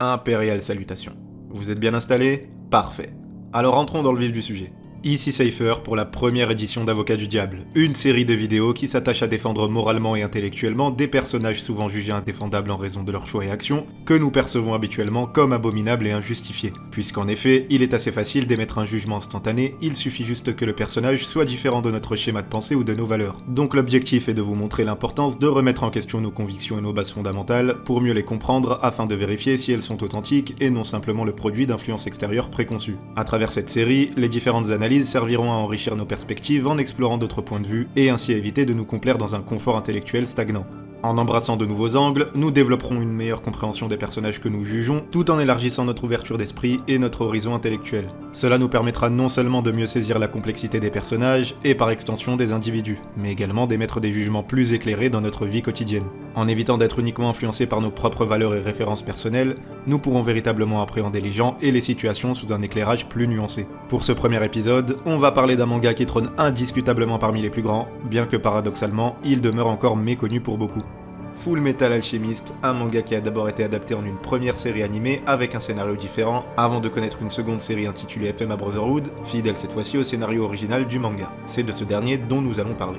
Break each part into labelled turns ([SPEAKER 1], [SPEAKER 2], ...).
[SPEAKER 1] Impériale salutation. Vous êtes bien installés? Parfait. Alors entrons dans le vif du sujet. Ici Cypher pour la première édition d'Avocat du Diable, une série de vidéos qui s'attache à défendre moralement et intellectuellement des personnages souvent jugés indéfendables en raison de leurs choix et actions, que nous percevons habituellement comme abominables et injustifiés. Puisqu'en effet, il est assez facile d'émettre un jugement instantané, il suffit juste que le personnage soit différent de notre schéma de pensée ou de nos valeurs. Donc l'objectif est de vous montrer l'importance de remettre en question nos convictions et nos bases fondamentales, pour mieux les comprendre afin de vérifier si elles sont authentiques et non simplement le produit d'influences extérieures préconçues. À travers cette série, les différentes analyses serviront à enrichir nos perspectives en explorant d'autres points de vue et ainsi éviter de nous complaire dans un confort intellectuel stagnant. En embrassant de nouveaux angles, nous développerons une meilleure compréhension des personnages que nous jugeons, tout en élargissant notre ouverture d'esprit et notre horizon intellectuel. Cela nous permettra non seulement de mieux saisir la complexité des personnages, et par extension des individus, mais également d'émettre des jugements plus éclairés dans notre vie quotidienne. En évitant d'être uniquement influencés par nos propres valeurs et références personnelles, nous pourrons véritablement appréhender les gens et les situations sous un éclairage plus nuancé. Pour ce premier épisode, on va parler d'un manga qui trône indiscutablement parmi les plus grands, bien que paradoxalement, il demeure encore méconnu pour beaucoup. Full Metal Alchemist, un manga qui a d'abord été adapté en une première série animée avec un scénario différent, avant de connaître une seconde série intitulée FMA Brotherhood, fidèle cette fois-ci au scénario original du manga. C'est de ce dernier dont nous allons parler.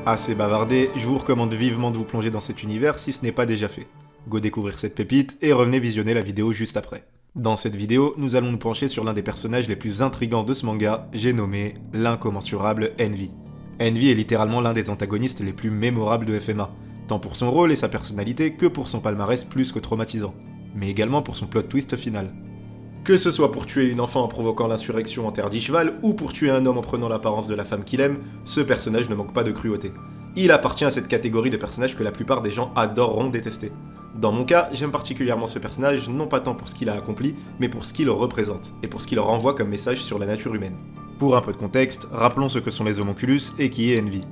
[SPEAKER 1] Assez bavardé, je vous recommande vivement de vous plonger dans cet univers si ce n'est pas déjà fait. Go découvrir cette pépite et revenez visionner la vidéo juste après. Dans cette vidéo, nous allons nous pencher sur l'un des personnages les plus intrigants de ce manga, j'ai nommé l'incommensurable Envy. Envy est littéralement l'un des antagonistes les plus mémorables de FMA, tant pour son rôle et sa personnalité que pour son palmarès plus que traumatisant, mais également pour son plot twist final. Que ce soit pour tuer une enfant en provoquant l'insurrection en terre d'Ishval, ou pour tuer un homme en prenant l'apparence de la femme qu'il aime, ce personnage ne manque pas de cruauté. Il appartient à cette catégorie de personnages que la plupart des gens adoreront détester. Dans mon cas, j'aime particulièrement ce personnage, non pas tant pour ce qu'il a accompli, mais pour ce qu'il représente, et pour ce qu'il renvoie comme message sur la nature humaine. Pour un peu de contexte, rappelons ce que sont les homonculus et qui est Envy.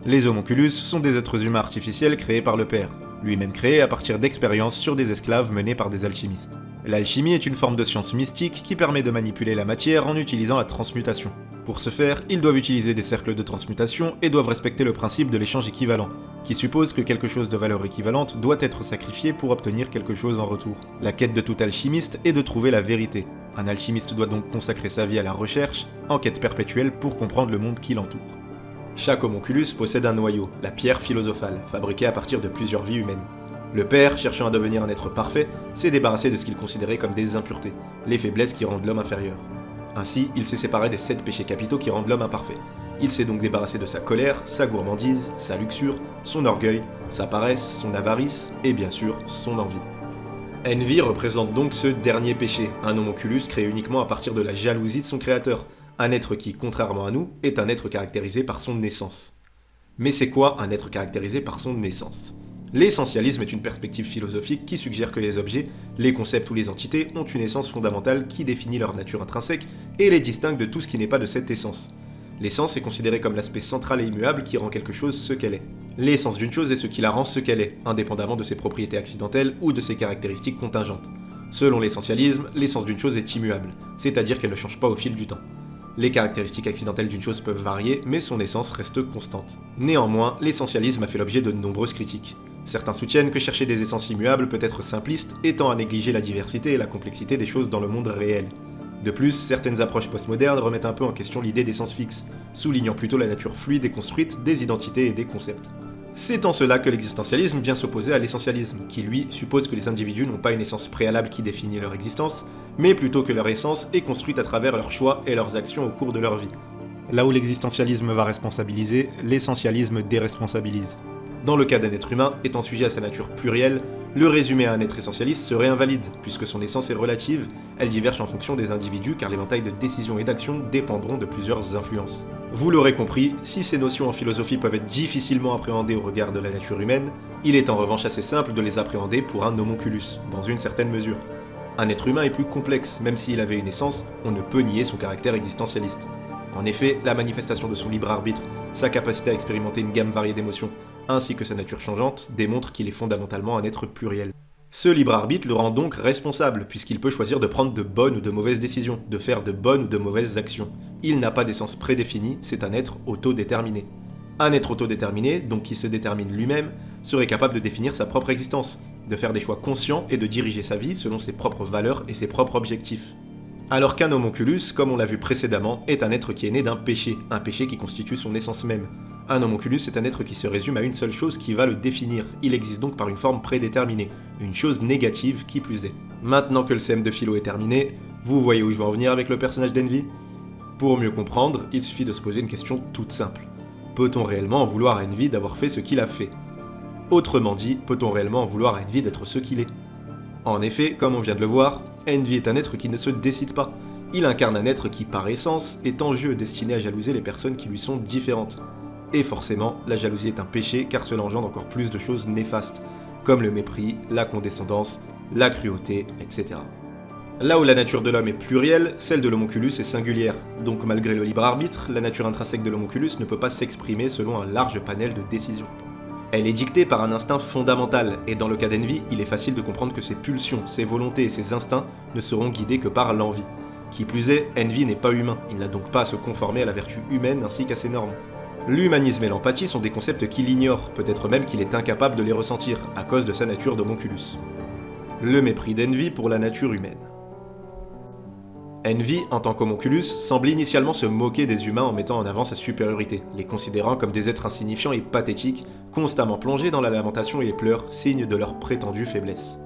[SPEAKER 1] Les homonculus sont des êtres humains artificiels créés par le père, lui-même créé à partir d'expériences sur des esclaves menés par des alchimistes. L'alchimie est une forme de science mystique qui permet de manipuler la matière en utilisant la transmutation. Pour ce faire, ils doivent utiliser des cercles de transmutation et doivent respecter le principe de l'échange équivalent, qui suppose que quelque chose de valeur équivalente doit être sacrifié pour obtenir quelque chose en retour. La quête de tout alchimiste est de trouver la vérité. Un alchimiste doit donc consacrer sa vie à la recherche, en quête perpétuelle pour comprendre le monde qui l'entoure. Chaque homonculus possède un noyau, la pierre philosophale, fabriquée à partir de plusieurs vies humaines. Le père, cherchant à devenir un être parfait, s'est débarrassé de ce qu'il considérait comme des impuretés, les faiblesses qui rendent l'homme inférieur. Ainsi, il s'est séparé des 7 péchés capitaux qui rendent l'homme imparfait. Il s'est donc débarrassé de sa colère, sa gourmandise, sa luxure, son orgueil, sa paresse, son avarice et bien sûr, son envie. Envy représente donc ce dernier péché, un homonculus créé uniquement à partir de la jalousie de son créateur, un être qui, contrairement à nous, est un être caractérisé par son naissance. Mais c'est quoi un être caractérisé par son naissance ? L'essentialisme est une perspective philosophique qui suggère que les objets, les concepts ou les entités ont une essence fondamentale qui définit leur nature intrinsèque et les distingue de tout ce qui n'est pas de cette essence. L'essence est considérée comme l'aspect central et immuable qui rend quelque chose ce qu'elle est. L'essence d'une chose est ce qui la rend ce qu'elle est, indépendamment de ses propriétés accidentelles ou de ses caractéristiques contingentes. Selon l'essentialisme, l'essence d'une chose est immuable, c'est-à-dire qu'elle ne change pas au fil du temps. Les caractéristiques accidentelles d'une chose peuvent varier, mais son essence reste constante. Néanmoins, l'essentialisme a fait l'objet de nombreuses critiques. Certains soutiennent que chercher des essences immuables peut être simpliste, étant à négliger la diversité et la complexité des choses dans le monde réel. De plus, certaines approches postmodernes remettent un peu en question l'idée d'essence fixe, soulignant plutôt la nature fluide et construite des identités et des concepts. C'est en cela que l'existentialisme vient s'opposer à l'essentialisme, qui lui suppose que les individus n'ont pas une essence préalable qui définit leur existence, mais plutôt que leur essence est construite à travers leurs choix et leurs actions au cours de leur vie. Là où l'existentialisme va responsabiliser, l'essentialisme déresponsabilise. Dans le cas d'un être humain, étant sujet à sa nature plurielle, le résumer à un être essentialiste serait invalide, puisque son essence est relative, elle diverge en fonction des individus car l'éventail de décisions et d'actions dépendront de plusieurs influences. Vous l'aurez compris, si ces notions en philosophie peuvent être difficilement appréhendées au regard de la nature humaine, il est en revanche assez simple de les appréhender pour un homonculus, dans une certaine mesure. Un être humain est plus complexe, même s'il avait une essence, on ne peut nier son caractère existentialiste. En effet, la manifestation de son libre arbitre, sa capacité à expérimenter une gamme variée d'émotions, ainsi que sa nature changeante, démontre qu'il est fondamentalement un être pluriel. Ce libre arbitre le rend donc responsable, puisqu'il peut choisir de prendre de bonnes ou de mauvaises décisions, de faire de bonnes ou de mauvaises actions. Il n'a pas d'essence prédéfinie, c'est un être autodéterminé. Un être autodéterminé, donc qui se détermine lui-même, serait capable de définir sa propre existence, de faire des choix conscients et de diriger sa vie selon ses propres valeurs et ses propres objectifs. Alors qu'un homonculus, comme on l'a vu précédemment, est un être qui est né d'un péché, un péché qui constitue son essence même. Un homonculus est un être qui se résume à une seule chose qui va le définir, il existe donc par une forme prédéterminée, une chose négative qui plus est. Maintenant que le CM de philo est terminé, vous voyez où je veux en venir avec le personnage d'Envy ? Pour mieux comprendre, il suffit de se poser une question toute simple. Peut-on réellement en vouloir à Envy d'avoir fait ce qu'il a fait ? Autrement dit, peut-on réellement en vouloir à Envy d'être ce qu'il est ? En effet, comme on vient de le voir, Envy est un être qui ne se décide pas. Il incarne un être qui, par essence, est envieux, destiné à jalouser les personnes qui lui sont différentes. Et forcément, la jalousie est un péché car cela engendre encore plus de choses néfastes, comme le mépris, la condescendance, la cruauté, etc. Là où la nature de l'homme est plurielle, celle de l'homonculus est singulière, donc malgré le libre arbitre, la nature intrinsèque de l'homonculus ne peut pas s'exprimer selon un large panel de décisions. Elle est dictée par un instinct fondamental, et dans le cas d'Envy, il est facile de comprendre que ses pulsions, ses volontés et ses instincts ne seront guidés que par l'envie. Qui plus est, Envy n'est pas humain, il n'a donc pas à se conformer à la vertu humaine ainsi qu'à ses normes. L'humanisme et l'empathie sont des concepts qu'il ignore, peut-être même qu'il est incapable de les ressentir, à cause de sa nature d'homonculus. Le mépris d'Envy pour la nature humaine. Envy, en tant qu'homonculus, semble initialement se moquer des humains en mettant en avant sa supériorité, les considérant comme des êtres insignifiants et pathétiques, constamment plongés dans la lamentation et les pleurs, signe de leur prétendue faiblesse.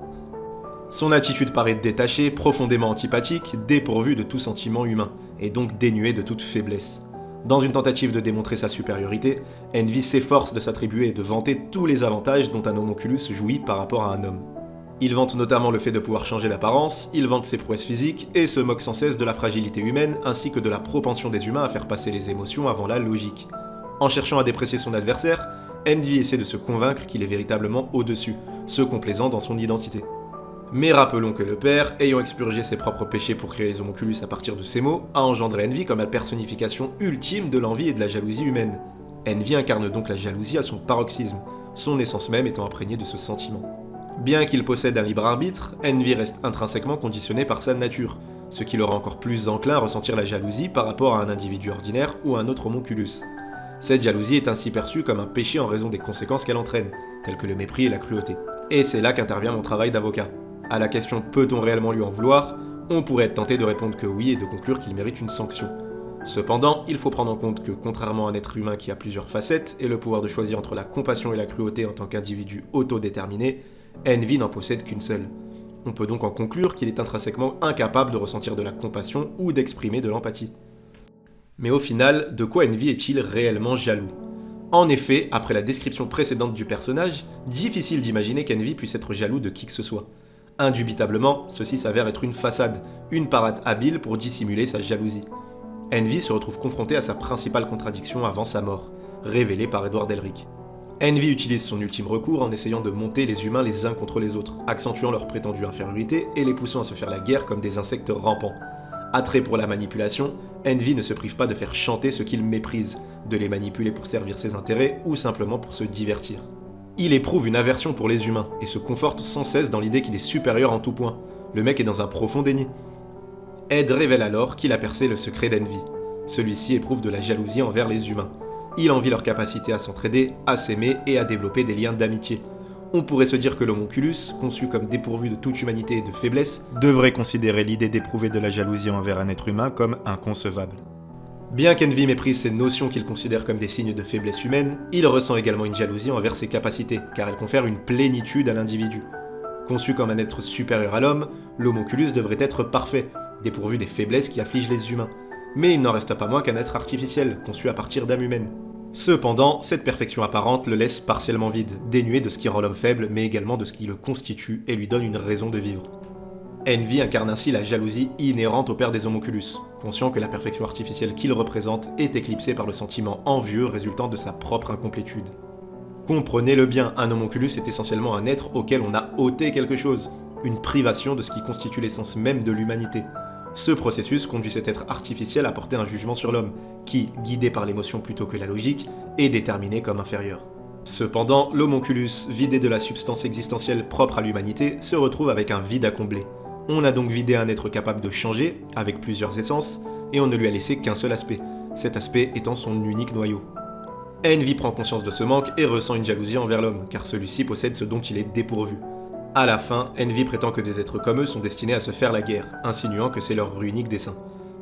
[SPEAKER 1] Son attitude paraît détachée, profondément antipathique, dépourvue de tout sentiment humain, et donc dénuée de toute faiblesse. Dans une tentative de démontrer sa supériorité, Envy s'efforce de s'attribuer et de vanter tous les avantages dont un homonculus jouit par rapport à un homme. Il vante notamment le fait de pouvoir changer d'apparence, il vante ses prouesses physiques et se moque sans cesse de la fragilité humaine ainsi que de la propension des humains à faire passer les émotions avant la logique. En cherchant à déprécier son adversaire, Envy essaie de se convaincre qu'il est véritablement au-dessus, se complaisant dans son identité. Mais rappelons que le père, ayant expurgé ses propres péchés pour créer les homonculus à partir de ces mots, a engendré Envy comme la personnification ultime de l'envie et de la jalousie humaine. Envy incarne donc la jalousie à son paroxysme, son essence même étant imprégnée de ce sentiment. Bien qu'il possède un libre arbitre, Envy reste intrinsèquement conditionné par sa nature, ce qui le rend encore plus enclin à ressentir la jalousie par rapport à un individu ordinaire ou à un autre homonculus. Cette jalousie est ainsi perçue comme un péché en raison des conséquences qu'elle entraîne, telles que le mépris et la cruauté. Et c'est là qu'intervient mon travail d'avocat. À la question « peut-on réellement lui en vouloir ?», on pourrait être tenté de répondre que oui et de conclure qu'il mérite une sanction. Cependant, il faut prendre en compte que, contrairement à un être humain qui a plusieurs facettes et le pouvoir de choisir entre la compassion et la cruauté en tant qu'individu autodéterminé, Envy n'en possède qu'une seule. On peut donc en conclure qu'il est intrinsèquement incapable de ressentir de la compassion ou d'exprimer de l'empathie. Mais au final, de quoi Envy est-il réellement jaloux ? En effet, après la description précédente du personnage, difficile d'imaginer qu'Envy puisse être jaloux de qui que ce soit. Indubitablement, ceci s'avère être une façade, une parade habile pour dissimuler sa jalousie. Envy se retrouve confronté à sa principale contradiction avant sa mort, révélée par Edward Elric. Envy utilise son ultime recours en essayant de monter les humains les uns contre les autres, accentuant leur prétendue infériorité et les poussant à se faire la guerre comme des insectes rampants. Attrait pour la manipulation, Envy ne se prive pas de faire chanter ce qu'il méprise, de les manipuler pour servir ses intérêts ou simplement pour se divertir. Il éprouve une aversion pour les humains et se conforte sans cesse dans l'idée qu'il est supérieur en tout point. Le mec est dans un profond déni. Ed révèle alors qu'il a percé le secret d'Envy. Celui-ci éprouve de la jalousie envers les humains. Il envie leur capacité à s'entraider, à s'aimer et à développer des liens d'amitié. On pourrait se dire que l'homonculus, conçu comme dépourvu de toute humanité et de faiblesse, devrait considérer l'idée d'éprouver de la jalousie envers un être humain comme inconcevable. Bien qu'Envy méprise ces notions qu'il considère comme des signes de faiblesse humaine, il ressent également une jalousie envers ses capacités, car elle confère une plénitude à l'individu. Conçu comme un être supérieur à l'homme, l'homonculus devrait être parfait, dépourvu des faiblesses qui affligent les humains. Mais il n'en reste pas moins qu'un être artificiel, conçu à partir d'âme humaine. Cependant, cette perfection apparente le laisse partiellement vide, dénué de ce qui rend l'homme faible, mais également de ce qui le constitue et lui donne une raison de vivre. Envy incarne ainsi la jalousie inhérente au père des homonculus, conscient que la perfection artificielle qu'il représente est éclipsée par le sentiment envieux résultant de sa propre incomplétude. Comprenez-le bien, un homonculus est essentiellement un être auquel on a ôté quelque chose, une privation de ce qui constitue l'essence même de l'humanité. Ce processus conduit cet être artificiel à porter un jugement sur l'homme, qui, guidé par l'émotion plutôt que la logique, est déterminé comme inférieur. Cependant, l'homonculus, vidé de la substance existentielle propre à l'humanité, se retrouve avec un vide à combler. On a donc vidé un être capable de changer, avec plusieurs essences, et on ne lui a laissé qu'un seul aspect, cet aspect étant son unique noyau. Envy prend conscience de ce manque et ressent une jalousie envers l'homme, car celui-ci possède ce dont il est dépourvu. À la fin, Envy prétend que des êtres comme eux sont destinés à se faire la guerre, insinuant que c'est leur unique dessein.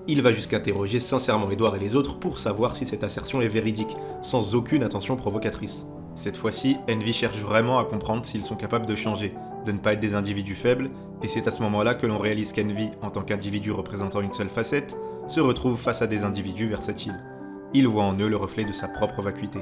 [SPEAKER 1] Il va jusqu'à interroger sincèrement Edward et les autres pour savoir si cette assertion est véridique, sans aucune intention provocatrice. Cette fois-ci, Envy cherche vraiment à comprendre s'ils sont capables de changer, de ne pas être des individus faibles, et c'est à ce moment-là que l'on réalise qu'Envy, en tant qu'individu représentant une seule facette, se retrouve face à des individus versatiles. Il voit en eux le reflet de sa propre vacuité.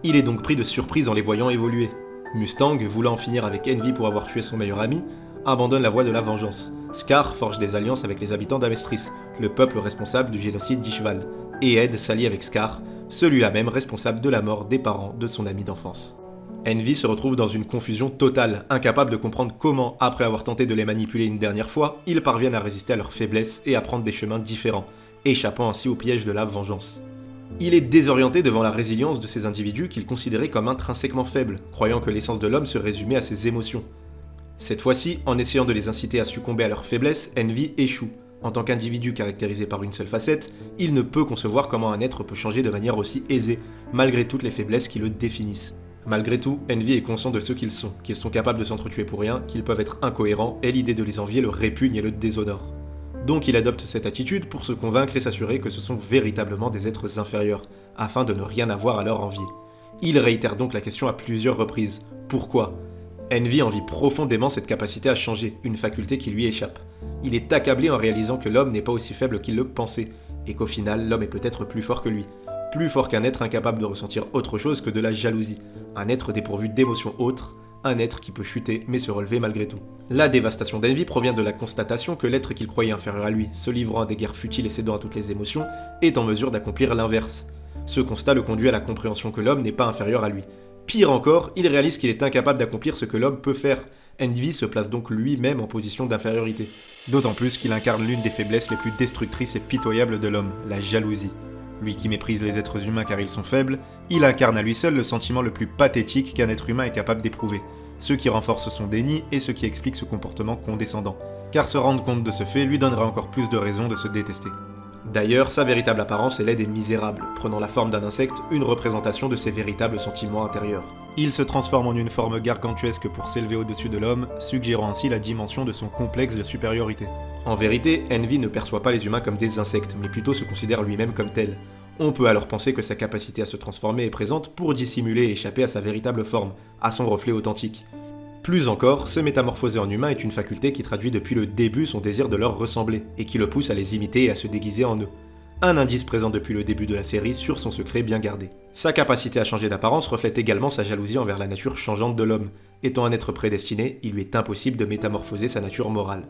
[SPEAKER 1] Il est donc pris de surprise en les voyant évoluer. Mustang, voulant en finir avec Envy pour avoir tué son meilleur ami, abandonne la voie de la vengeance. Scar forge des alliances avec les habitants d'Amestris, le peuple responsable du génocide d'Ishval, et Ed s'allie avec Scar, celui-là même responsable de la mort des parents de son ami d'enfance. Envy se retrouve dans une confusion totale, incapable de comprendre comment, après avoir tenté de les manipuler une dernière fois, ils parviennent à résister à leur faiblesse et à prendre des chemins différents, échappant ainsi au piège de la vengeance. Il est désorienté devant la résilience de ces individus qu'il considérait comme intrinsèquement faibles, croyant que l'essence de l'homme se résumait à ses émotions. Cette fois-ci, en essayant de les inciter à succomber à leur faiblesse, Envy échoue. En tant qu'individu caractérisé par une seule facette, il ne peut concevoir comment un être peut changer de manière aussi aisée, malgré toutes les faiblesses qui le définissent. Malgré tout, Envy est conscient de ce qu'ils sont capables de s'entretuer pour rien, qu'ils peuvent être incohérents, et l'idée de les envier le répugne et le déshonore. Donc il adopte cette attitude pour se convaincre et s'assurer que ce sont véritablement des êtres inférieurs, afin de ne rien avoir à leur envier. Il réitère donc la question à plusieurs reprises. Pourquoi ? Envy envie profondément cette capacité à changer, une faculté qui lui échappe. Il est accablé en réalisant que l'homme n'est pas aussi faible qu'il le pensait, et qu'au final, l'homme est peut-être plus fort que lui. Plus fort qu'un être incapable de ressentir autre chose que de la jalousie, un être dépourvu d'émotions autres, un être qui peut chuter mais se relever malgré tout. La dévastation d'Envy provient de la constatation que l'être qu'il croyait inférieur à lui, se livrant à des guerres futiles et cédant à toutes les émotions, est en mesure d'accomplir l'inverse. Ce constat le conduit à la compréhension que l'homme n'est pas inférieur à lui. Pire encore, il réalise qu'il est incapable d'accomplir ce que l'homme peut faire. Envy se place donc lui-même en position d'infériorité. D'autant plus qu'il incarne l'une des faiblesses les plus destructrices et pitoyables de l'homme, la jalousie. Lui qui méprise les êtres humains car ils sont faibles, il incarne à lui seul le sentiment le plus pathétique qu'un être humain est capable d'éprouver, ce qui renforce son déni et ce qui explique ce comportement condescendant, car se rendre compte de ce fait lui donnerait encore plus de raisons de se détester. D'ailleurs, sa véritable apparence est laide et misérable, prenant la forme d'un insecte, une représentation de ses véritables sentiments intérieurs. Il se transforme en une forme gargantuesque pour s'élever au-dessus de l'homme, suggérant ainsi la dimension de son complexe de supériorité. En vérité, Envy ne perçoit pas les humains comme des insectes, mais plutôt se considère lui-même comme tel. On peut alors penser que sa capacité à se transformer est présente pour dissimuler et échapper à sa véritable forme, à son reflet authentique. Plus encore, se métamorphoser en humain est une faculté qui traduit depuis le début son désir de leur ressembler, et qui le pousse à les imiter et à se déguiser en eux. Un indice présent depuis le début de la série sur son secret bien gardé. Sa capacité à changer d'apparence reflète également sa jalousie envers la nature changeante de l'homme. Étant un être prédestiné, il lui est impossible de métamorphoser sa nature morale.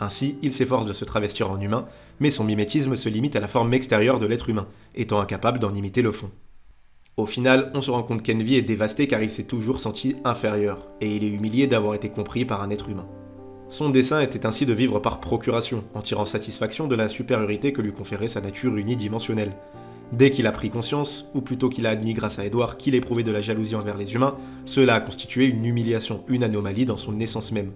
[SPEAKER 1] Ainsi, il s'efforce de se travestir en humain, mais son mimétisme se limite à la forme extérieure de l'être humain, étant incapable d'en imiter le fond. Au final, on se rend compte qu'Envy est dévasté car il s'est toujours senti inférieur, et il est humilié d'avoir été compris par un être humain. Son dessein était ainsi de vivre par procuration, en tirant satisfaction de la supériorité que lui conférait sa nature unidimensionnelle. Dès qu'il a pris conscience, ou plutôt qu'il a admis grâce à Edward qu'il éprouvait de la jalousie envers les humains, cela a constitué une humiliation, une anomalie dans son essence même.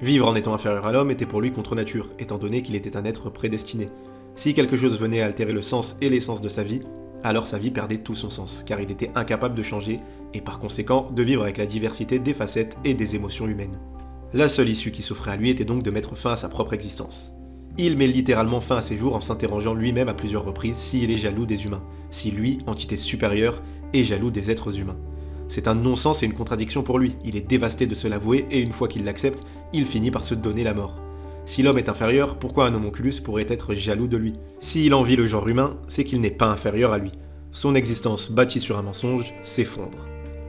[SPEAKER 1] Vivre en étant inférieur à l'homme était pour lui contre nature, étant donné qu'il était un être prédestiné. Si quelque chose venait à altérer le sens et l'essence de sa vie, alors sa vie perdait tout son sens, car il était incapable de changer, et par conséquent de vivre avec la diversité des facettes et des émotions humaines. La seule issue qui s'offrait à lui était donc de mettre fin à sa propre existence. Il met littéralement fin à ses jours en s'interrogeant lui-même à plusieurs reprises s'il est jaloux des humains, si lui, entité supérieure, est jaloux des êtres humains. C'est un non-sens et une contradiction pour lui, il est dévasté de se l'avouer et une fois qu'il l'accepte, il finit par se donner la mort. Si l'homme est inférieur, pourquoi un homonculus pourrait être jaloux de lui ? S'il envie le genre humain, c'est qu'il n'est pas inférieur à lui. Son existence bâtie sur un mensonge s'effondre.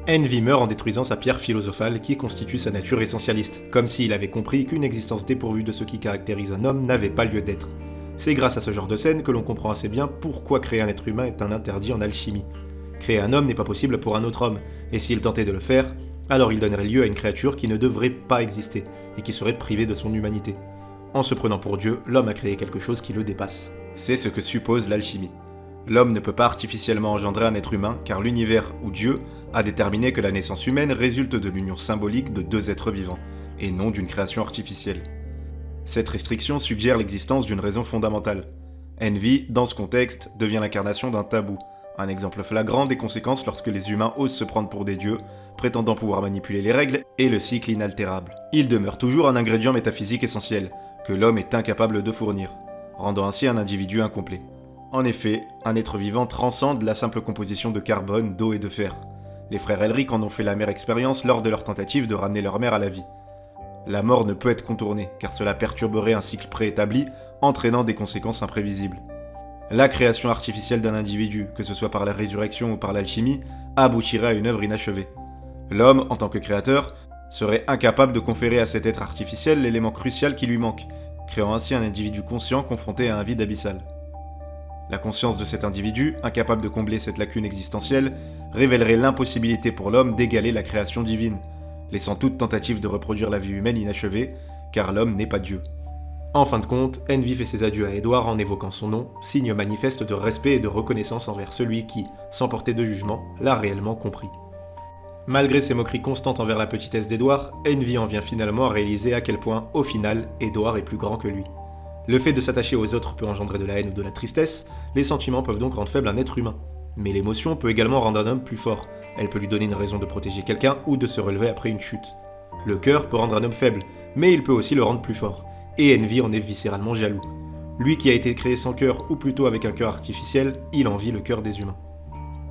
[SPEAKER 1] Envy meurt en détruisant sa pierre philosophale qui constitue sa nature essentialiste, comme s'il avait compris qu'une existence dépourvue de ce qui caractérise un homme n'avait pas lieu d'être. C'est grâce à ce genre de scène que l'on comprend assez bien pourquoi créer un être humain est un interdit en alchimie. Créer un homme n'est pas possible pour un autre homme, et s'il tentait de le faire, alors il donnerait lieu à une créature qui ne devrait pas exister, et qui serait privée de son humanité. En se prenant pour Dieu, l'homme a créé quelque chose qui le dépasse. C'est ce que suppose l'alchimie. L'homme ne peut pas artificiellement engendrer un être humain, car l'univers, ou Dieu, a déterminé que la naissance humaine résulte de l'union symbolique de deux êtres vivants, et non d'une création artificielle. Cette restriction suggère l'existence d'une raison fondamentale. Envy, dans ce contexte, devient l'incarnation d'un tabou, Un exemple flagrant des conséquences lorsque les humains osent se prendre pour des dieux, prétendant pouvoir manipuler les règles et le cycle inaltérable. Il demeure toujours un ingrédient métaphysique essentiel, que l'homme est incapable de fournir, rendant ainsi un individu incomplet. En effet, un être vivant transcende la simple composition de carbone, d'eau et de fer. Les frères Elric en ont fait l'amère expérience lors de leur tentative de ramener leur mère à la vie. La mort ne peut être contournée, car cela perturberait un cycle préétabli, entraînant des conséquences imprévisibles. La création artificielle d'un individu, que ce soit par la résurrection ou par l'alchimie, aboutirait à une œuvre inachevée. L'homme, en tant que créateur, serait incapable de conférer à cet être artificiel l'élément crucial qui lui manque, créant ainsi un individu conscient confronté à un vide abyssal. La conscience de cet individu, incapable de combler cette lacune existentielle, révélerait l'impossibilité pour l'homme d'égaler la création divine, laissant toute tentative de reproduire la vie humaine inachevée, car l'homme n'est pas Dieu. En fin de compte, Envy fait ses adieux à Edward en évoquant son nom, signe manifeste de respect et de reconnaissance envers celui qui, sans porter de jugement, l'a réellement compris. Malgré ses moqueries constantes envers la petitesse d'Edward, Envy en vient finalement à réaliser à quel point, au final, Edward est plus grand que lui. Le fait de s'attacher aux autres peut engendrer de la haine ou de la tristesse, les sentiments peuvent donc rendre faible un être humain. Mais l'émotion peut également rendre un homme plus fort, elle peut lui donner une raison de protéger quelqu'un ou de se relever après une chute. Le cœur peut rendre un homme faible, mais il peut aussi le rendre plus fort, et Envy en est viscéralement jaloux. Lui qui a été créé sans cœur, ou plutôt avec un cœur artificiel, il envie le cœur des humains.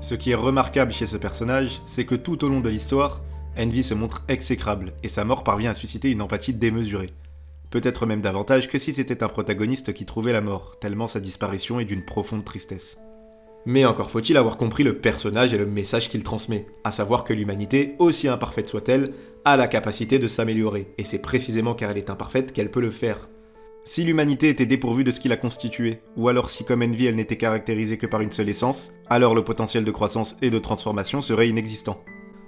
[SPEAKER 1] Ce qui est remarquable chez ce personnage, c'est que tout au long de l'histoire, Envy se montre exécrable, et sa mort parvient à susciter une empathie démesurée. Peut-être même davantage que si c'était un protagoniste qui trouvait la mort, tellement sa disparition est d'une profonde tristesse. Mais encore faut-il avoir compris le personnage et le message qu'il transmet, à savoir que l'humanité, aussi imparfaite soit-elle, a la capacité de s'améliorer, et c'est précisément car elle est imparfaite qu'elle peut le faire. Si l'humanité était dépourvue de ce qui la constituait, ou alors si comme Envy elle n'était caractérisée que par une seule essence, alors le potentiel de croissance et de transformation serait inexistant.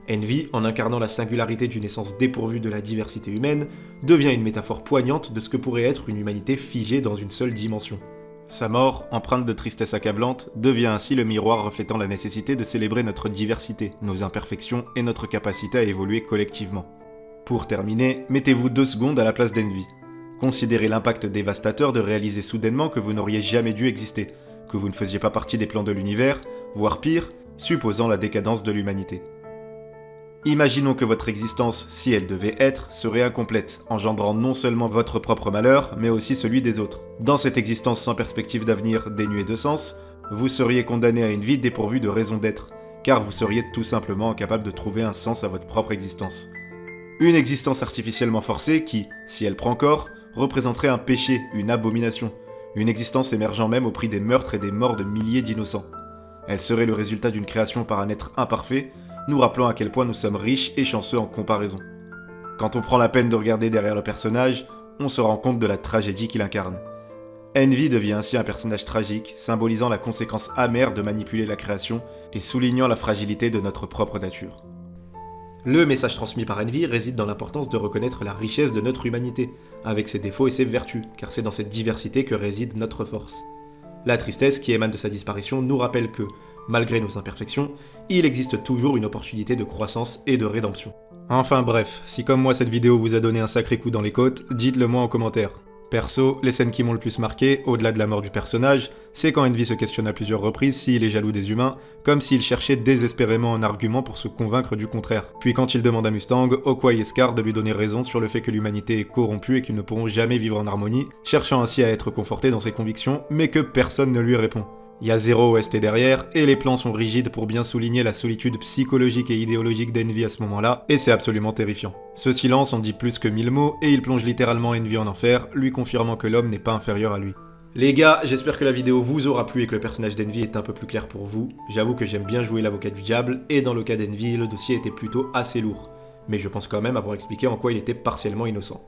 [SPEAKER 1] Envy, en incarnant la singularité d'une essence dépourvue de la diversité humaine, devient une métaphore poignante de ce que pourrait être une humanité figée dans une seule dimension. Sa mort, empreinte de tristesse accablante, devient ainsi le miroir reflétant la nécessité de célébrer notre diversité, nos imperfections et notre capacité à évoluer collectivement. Pour terminer, mettez-vous 2 secondes à la place d'Envy. Considérez l'impact dévastateur de réaliser soudainement que vous n'auriez jamais dû exister, que vous ne faisiez pas partie des plans de l'univers, voire pire, supposant la décadence de l'humanité. Imaginons que votre existence, si elle devait être, serait incomplète, engendrant non seulement votre propre malheur, mais aussi celui des autres. Dans cette existence sans perspective d'avenir dénuée de sens, vous seriez condamné à une vie dépourvue de raison d'être, car vous seriez tout simplement incapable de trouver un sens à votre propre existence. Une existence artificiellement forcée qui, si elle prend corps, représenterait un péché, une abomination, une existence émergeant même au prix des meurtres et des morts de milliers d'innocents. Elle serait le résultat d'une création par un être imparfait, nous rappelant à quel point nous sommes riches et chanceux en comparaison. Quand on prend la peine de regarder derrière le personnage, on se rend compte de la tragédie qu'il incarne. Envy devient ainsi un personnage tragique, symbolisant la conséquence amère de manipuler la création et soulignant la fragilité de notre propre nature. Le message transmis par Envy réside dans l'importance de reconnaître la richesse de notre humanité, avec ses défauts et ses vertus, car c'est dans cette diversité que réside notre force. La tristesse qui émane de sa disparition nous rappelle que, malgré nos imperfections, il existe toujours une opportunité de croissance et de rédemption. Enfin bref, si comme moi cette vidéo vous a donné un sacré coup dans les côtes, dites-le moi en commentaire. Perso, les scènes qui m'ont le plus marqué, au-delà de la mort du personnage, c'est quand Envy se questionne à plusieurs reprises s'il est jaloux des humains, comme s'il cherchait désespérément un argument pour se convaincre du contraire. Puis quand il demande à Mustang, Okoye et Scar de lui donner raison sur le fait que l'humanité est corrompue et qu'ils ne pourront jamais vivre en harmonie, cherchant ainsi à être conforté dans ses convictions, mais que personne ne lui répond. Il y a zéro OST derrière, et les plans sont rigides pour bien souligner la solitude psychologique et idéologique d'Envy à ce moment-là, et c'est absolument terrifiant. Ce silence en dit plus que 1000 mots, et il plonge littéralement Envy en enfer, lui confirmant que l'homme n'est pas inférieur à lui. Les gars, j'espère que la vidéo vous aura plu et que le personnage d'Envy est un peu plus clair pour vous. J'avoue que j'aime bien jouer l'avocat du diable, et dans le cas d'Envy, le dossier était plutôt assez lourd. Mais je pense quand même avoir expliqué en quoi il était partiellement innocent.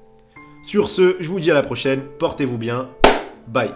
[SPEAKER 1] Sur ce, je vous dis à la prochaine, portez-vous bien, bye.